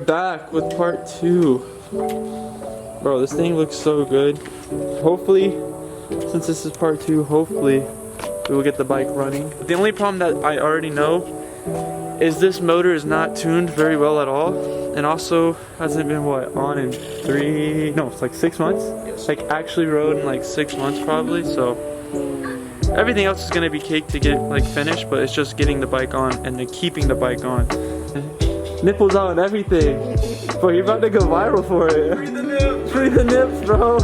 back with part 2. Bro, this thing looks so good. Hopefully, since this is part 2, hopefully we will get the bike running. The only problem that I already know is this motor is not tuned very well at all, and also hasn't been on in 6 months. Like actually rode in like 6 months probably. So everything else is gonna be cake to get like finished, but it's just getting the bike on and then keeping the bike on. Nipples out and everything. Bro, you're about to go viral for it. Free the nips. Free the nips, bro.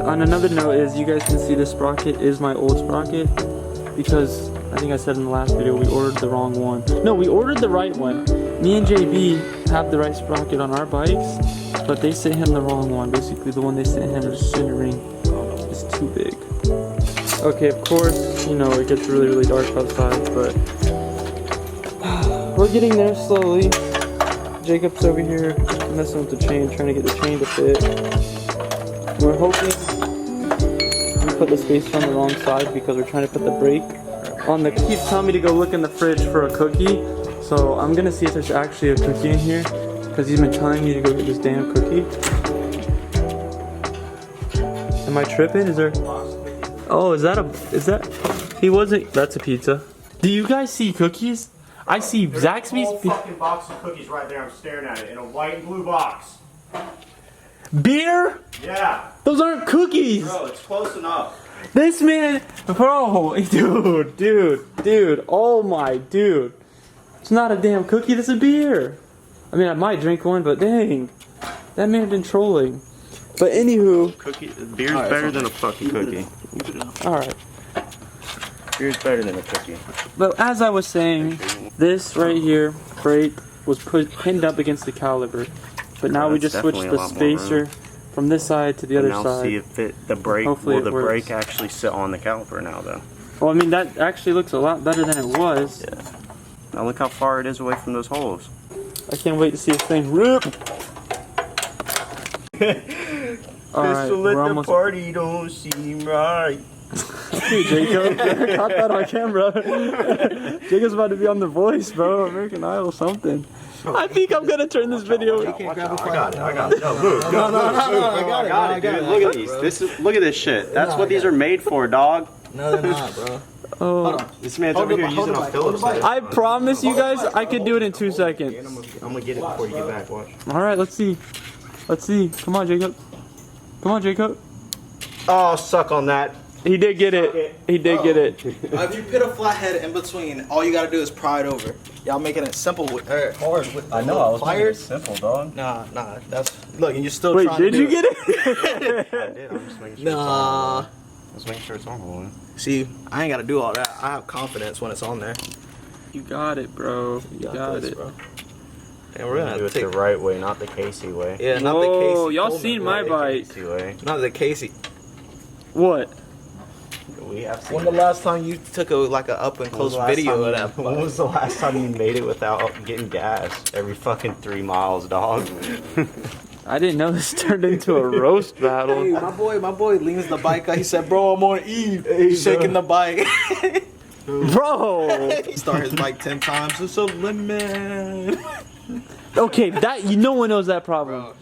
On another note is, you guys can see this sprocket is my old sprocket, because I think I said in the last video we ordered the wrong one. No, we ordered the right one. Me and JB have the right sprocket on our bikes, but they sent him the wrong one. Basically, the one they sent him is centering is too big. Okay, of course, you know, it gets really, really dark outside, but we're getting there slowly. Jacob's over here messing with the chain, trying to get the chain to fit. We're hoping we put the spacer on the wrong side because we're trying to put the brake on the. He keeps telling me to go look in the fridge for a cookie, so I'm gonna see if there's actually a cookie in here, because he's been telling me to go get this damn cookie. Am I tripping? Is there? Oh, is that? He wasn't. That's a pizza. Do you guys see cookies? I see Zaxby's. There's a whole fucking box of cookies right there. I'm staring at it in a white and blue box. Beer? Yeah. Those aren't cookies. Bro, it's close enough. This man, bro, dude, oh my dude. It's not a damn cookie, this is a beer. I mean, I might drink one, but dang. That man been trolling. But anywho. Beer's better than a fucking cookie. Alright. Beer's better than a cookie. But as I was saying, this right here, brake, was pinned up against the caliper. But now we just switched the spacer from this side to the other side. Now see if the brake, will the brake actually sit on the caliper now though? Well, I mean, that actually looks a lot better than it was. Yeah. Now look how far it is away from those holes. I can't wait to see this thing rip. Alright, we're almost. Party don't seem right. Hey, Jacob, caught that on camera. Jacob's about to be on The Voice, bro. American Idol, something. I think I'm gonna turn this video. I got it. No, move. I got it. Look at these. Look at this shit. That's what these are made for, dog. No, they're not, bro. Oh, this man's over here using a Phillips head. I promise you guys, I could do it in 2 seconds. I'm gonna get it before you get back. Watch. All right, let's see. Let's see. Come on, Jacob. Come on, Jacob. Oh, suck on that. He did get it. He did get it. If you put a flathead in between, all you gotta do is pry it over. Y'all making it simple with hard with. I know. I was pliers. Simple, dog. Nah. That's look, and you're still. Wait, trying did to do you get it? I did. I'm just making sure. Nah. Let's make sure it's on. See, I ain't gotta do all that. I have confidence when it's on there. You got it, bro. You got it, bro. And we're gonna do it the right way, not the Casey way. Yeah, not the Casey. Oh, y'all seen my bike? Casey way. Not the Casey. What? We have seen. When the last time you took a up and close video of that? When was the last time you made it without getting gas? Every fucking 3 miles, dog. I didn't know this turned into a roast battle. Hey, my boy leans the bike out. He said, "Bro, I'm on E." He's shaking the bike. Bro. He started his bike 10 times. It's a limit. Okay, no one knows that problem.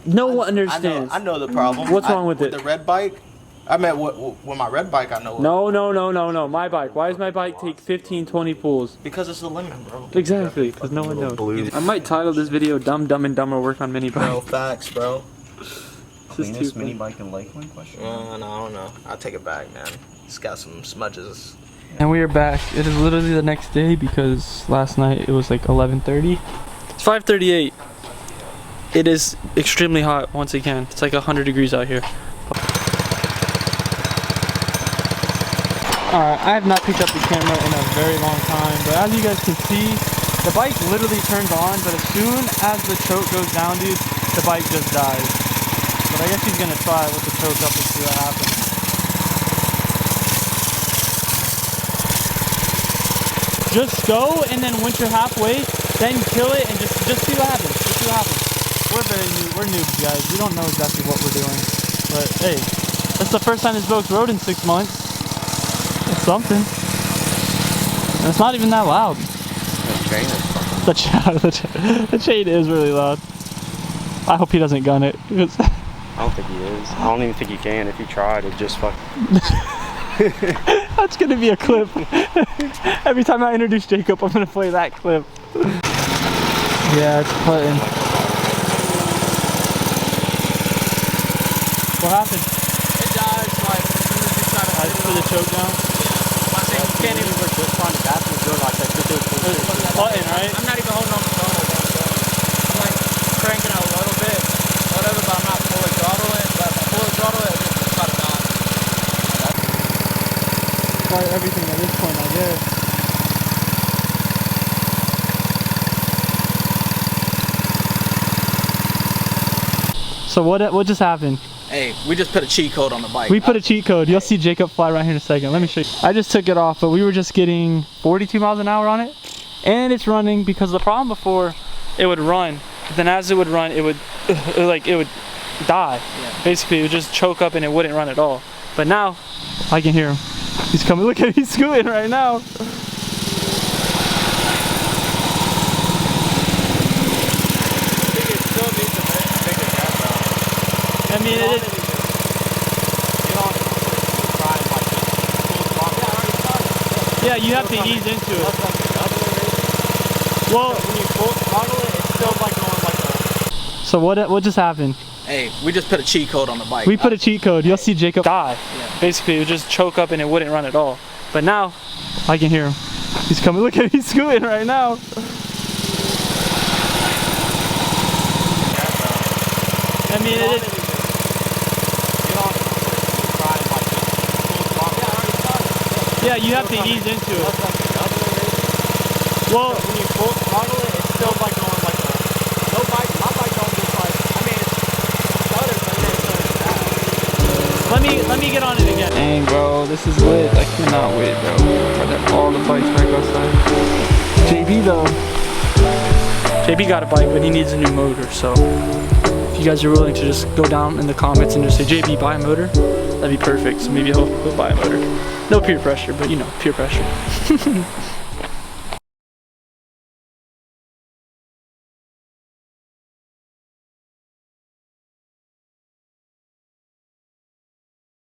No one understands. I know the problem. What's wrong with it? The red bike? I meant with my red bike, I know. No. My bike. Why does my bike take 15, 20 pulls? Because it's a limit, bro. Exactly, because no one knows. I might title this video "Dumb, Dumb, and Dumber Work on Mini Bike." Bro, facts, bro. Cleanest mini bike in Lakeland? Question? No, I don't know. I'll take it back, man. It's got some smudges. And we are back. It is literally the next day because last night it was like 11:30. It's 5:38. It is extremely hot once again. It's like 100 degrees out here. Alright, I have not picked up the camera in a very long time, but as you guys can see, the bike literally turns on, but as soon as the choke goes down, dude, the bike just dies. But I guess he's gonna try with the choke up and see what happens. Just go, and then once you're halfway, then kill it and just see what happens. Just see what happens. We're noobs, guys. We don't know exactly what we're doing. But hey, that's the first time this boat's rode in 6 months. It's something. And it's not even that loud. The chain is fucking The chain is really loud. I hope he doesn't gun it. I don't think he is. I don't even think he can. If he tried, it just fuck. That's gonna be a clip. Every time I introduce Jacob, I'm gonna play that clip. Yeah, it's putting. What happened? It dies like as soon as you try to I just put the choke down. Yeah. I'm saying you can't even. We're just trying to bathroom door like that. Button, right? I'm not even holding on to the throttle. I'm like cranking it a little bit, whatever, but I'm not fully throttling. But if I fully throttle it, it'll just cut it down. Start everything at this point, I guess. So what just happened? Hey, we just put a cheat code on the bike. We put a cheat code. You'll see Jacob fly right here in a second. Let me show you. I just took it off, but we were just getting 42 miles an hour on it. And it's running because the problem before, it would run. But then as it would run, it would die. Yeah. Basically, it would just choke up and it wouldn't run at all. But now, I can hear him. He's coming. Look at him. He's scooting right now. I mean, yeah, you have to ease into it. Well, when you full throttle it, it's still like going like that. So what just happened? Hey, we just put a cheat code on the bike. We put a cheat code. You'll see Jacob die. Yeah. Basically, it would just choke up and it wouldn't run at all. But now, I can hear him. He's coming. Look at him. He's scooting right now. I mean, yeah, you have to ease into it. Well, when you full throttle it, it's still like going like that. No bike, my bike don't just like, I mean, it's stutters, let me get on it again. Dang, bro, this is lit. I cannot wait, bro. Got all the bikes back outside. JB though. JB got a bike, but he needs a new motor, so if you guys are willing to just go down in the comments and just say, JB, buy a motor, that'd be perfect. So maybe he'll buy a motor. No peer pressure, but you know, peer pressure.